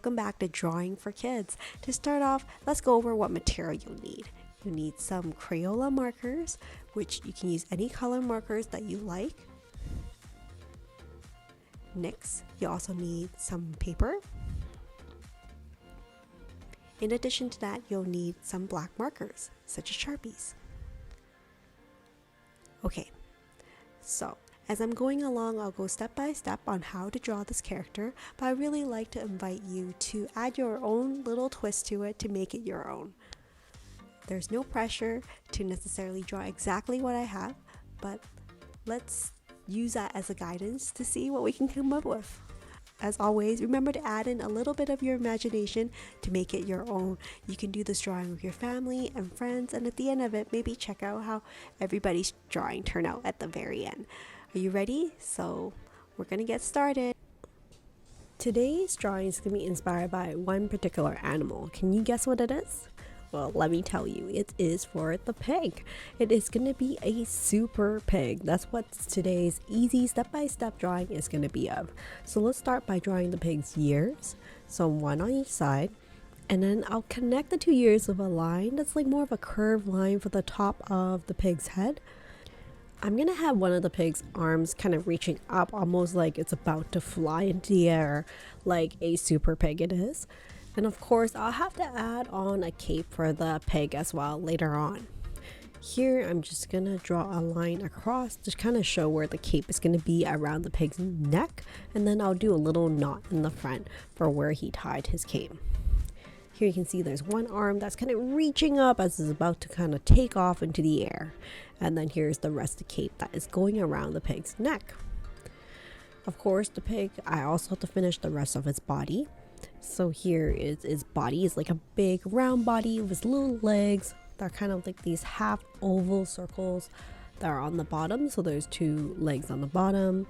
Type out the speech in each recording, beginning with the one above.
welcome back to Drawing for Kids. To start off, let's go over what material you'll need. You need some Crayola markers, which you can use any color markers that you like. Next, you also need some paper. In addition to that, you'll need some black markers, such as Sharpies. Okay, so as I'm going along, I'll go step by step on how to draw this character, but I really like to invite you to add your own little twist to it to make it your own. There's no pressure to necessarily draw exactly what I have, but let's use that as a guidance to see what we can come up with. As always, remember to add in a little bit of your imagination to make it your own. You can do this drawing with your family and friends, and at the end of it, maybe check out how everybody's drawing turned out at the very end. Are you ready? So we're gonna get started. Today's drawing is gonna be inspired by one particular animal. Can you guess what it is? Well, let me tell you, it is for the pig. It is going to be a super pig. That's what today's easy step-by-step drawing is going to be of. So let's start by drawing the pig's ears. So one on each side. And then I'll connect the 2 ears with a line that's like more of a curved line for the top of the pig's head. I'm going to have one of the pig's arms kind of reaching up, almost like it's about to fly into the air like a super pig it is. And of course, I'll have to add on a cape for the pig as well later on. Here, I'm just going to draw a line across to kind of show where the cape is going to be around the pig's neck. And then I'll do a little knot in the front for where he tied his cape. Here you can see there's one arm that's kind of reaching up as it's about to kind of take off into the air. And then here's the rest of the cape that is going around the pig's neck. Of course, the pig, I also have to finish the rest of its body. So here is its body. It's like a big round body with its little legs. They're kind of like these half oval circles that are on the bottom. So there's 2 legs on the bottom.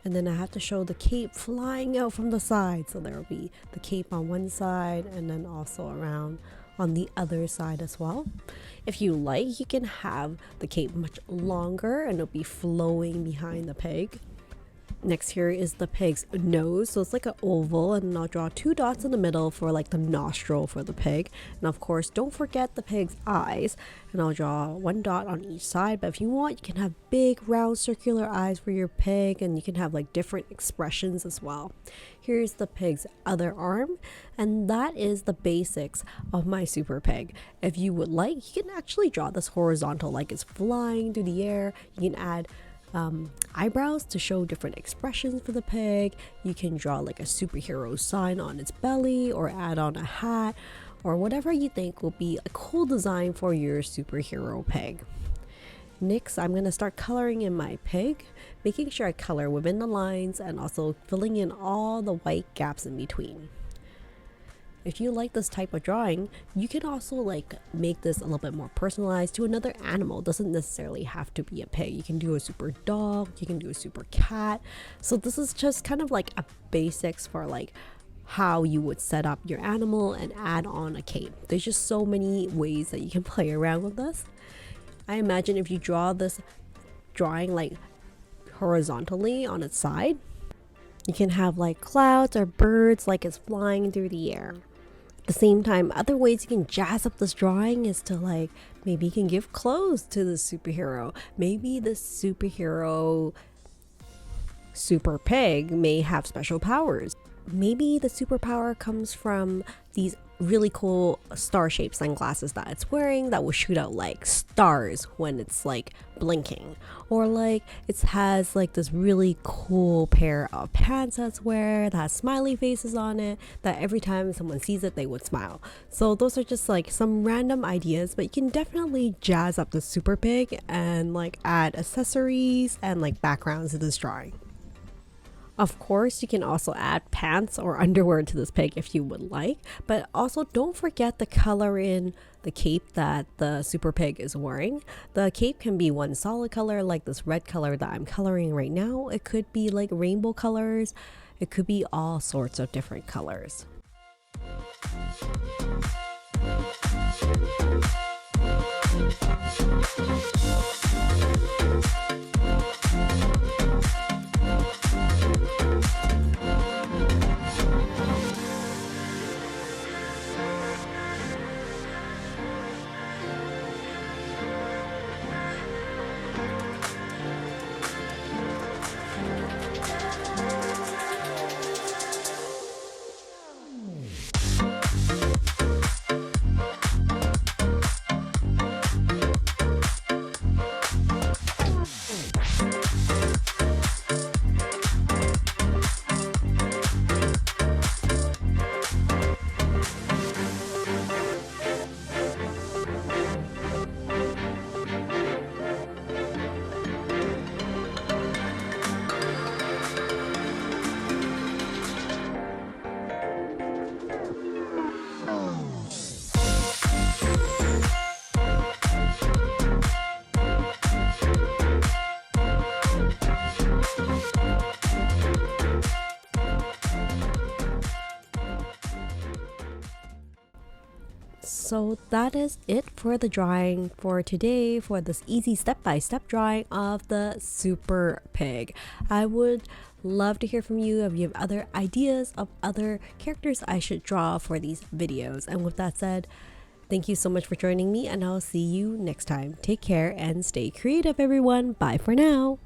And then I have to show the cape flying out from the side. So there will be the cape on one side and then also around on the other side as well. If you like, you can have the cape much longer and it'll be flowing behind the pig. Next here is the pig's nose, so it's like an oval, and then I'll draw 2 dots in the middle for like the nostril for the pig. And of course, don't forget the pig's eyes, and I'll draw 1 dot on each side. But if you want, you can have big round circular eyes for your pig, and you can have like different expressions as well. Here's the pig's other arm, and that is the basics of my super pig. If you would like, you can actually draw this horizontal like it's flying through the air. You can add eyebrows to show different expressions for the pig. You can draw like a superhero sign on its belly or add on a hat or whatever you think will be a cool design for your superhero pig. Next, I'm going to start coloring in my pig, making sure I color within the lines and also filling in all the white gaps in between. If you like this type of drawing, you can also like make this a little bit more personalized to another animal. It doesn't necessarily have to be a pig. You can do a super dog, you can do a super cat. So this is just kind of like a basics for like how you would set up your animal and add on a cape. There's just so many ways that you can play around with this. I imagine if you draw this drawing like horizontally on its side, you can have like clouds or birds like it's flying through the air. At the same time, other ways you can jazz up this drawing is to like, maybe you can give clothes to the superhero. Maybe the superhero super pig may have special powers. Maybe the superpower comes from these really cool star-shaped sunglasses that it's wearing that will shoot out like stars when it's like blinking, or like it has like this really cool pair of pants that's wear that has smiley faces on it that every time someone sees it they would smile. So those are just like some random ideas, but you can definitely jazz up the super pig and like add accessories and like backgrounds to this drawing. Of course, you can also add pants or underwear to this pig if you would like, but also don't forget to color in the cape that the super pig is wearing. The cape can be one solid color like this red color that I'm coloring right now. It could be like rainbow colors. It could be all sorts of different colors. So that is it for the drawing for today, for this easy step-by-step drawing of the Super Pig. I would love to hear from you if you have other ideas of other characters I should draw for these videos. And with that said, thank you so much for joining me, and I'll see you next time. Take care and stay creative, everyone. Bye for now.